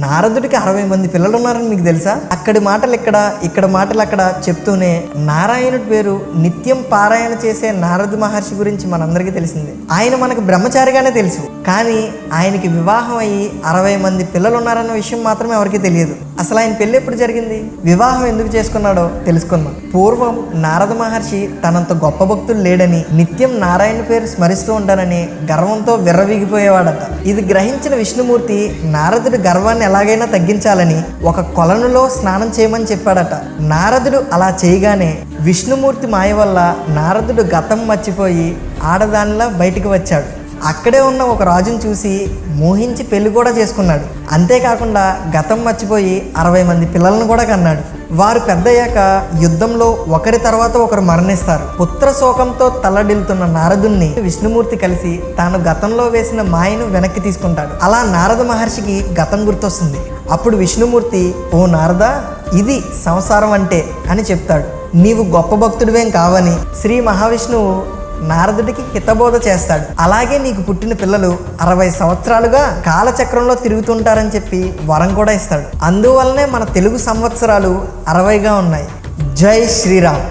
నారదుడికి 60 మంది పిల్లలు ఉన్నారని మీకు తెలుసా? అక్కడి మాటలు ఇక్కడ మాటలు అక్కడ చెప్తూనే నారాయణుడి పేరు నిత్యం పారాయణ చేసే నారద మహర్షి గురించి మనందరికీ తెలిసిందే. ఆయన మనకు బ్రహ్మచారిగానే తెలుసు, కానీ ఆయనకి వివాహం అయ్యి 60 మంది పిల్లలు ఉన్నారన్న విషయం మాత్రం ఎవరికీ తెలియదు. అసలు ఆయన పెళ్ళి ఎప్పుడు జరిగింది, వివాహం ఎందుకు చేసుకున్నాడో తెలుసుకుందాం. పూర్వం నారద మహర్షి తనంత గొప్ప భక్తులు లేడని, నిత్యం నారాయణ పేరు స్మరిస్తూ ఉంటానని గర్వంతో విర్రవీగిపోయేవాడట. ఇది గ్రహించిన విష్ణుమూర్తి నారదుడి గర్వాన్ని ఎలాగైనా తగ్గించాలని ఒక కొలనులో స్నానం చేయమని చెప్పాడట. నారదుడు అలా చేయగానే విష్ణుమూర్తి మాయ వల్ల నారదుడు గతం మర్చిపోయి ఆడదానిలా బయటికి వచ్చాడు. అక్కడే ఉన్న ఒక రాజును చూసి మోహించి పెళ్లి కూడా చేసుకున్నాడు. అంతేకాకుండా గతం మర్చిపోయి 60 మంది పిల్లలను కూడా కన్నాడు. వారు పెద్దయ్యాక యుద్ధంలో ఒకరి తర్వాత ఒకరు మరణిస్తారు. పుత్ర శోకంతో తల్లడిల్లుతున్న నారదుణ్ణి విష్ణుమూర్తి కలిసి తాను గతంలో వేసిన మాయను వెనక్కి తీసుకుంటాడు. అలా నారద మహర్షికి గతం గుర్తొస్తుంది. అప్పుడు విష్ణుమూర్తి, ఓ నారద, ఇది సంసారం అంటే అని చెప్తాడు. నీవు గొప్ప భక్తుడివేం కావని శ్రీ మహావిష్ణువు నారదుడికి హితబోధ చేస్తాడు. అలాగే నీకు పుట్టిన పిల్లలు 60 సంవత్సరాలుగా కాలచక్రంలో తిరుగుతుంటారని చెప్పి వరం కూడా ఇస్తాడు. అందువల్లనే మన తెలుగు సంవత్సరాలు 60గా ఉన్నాయి. జై శ్రీరామ్.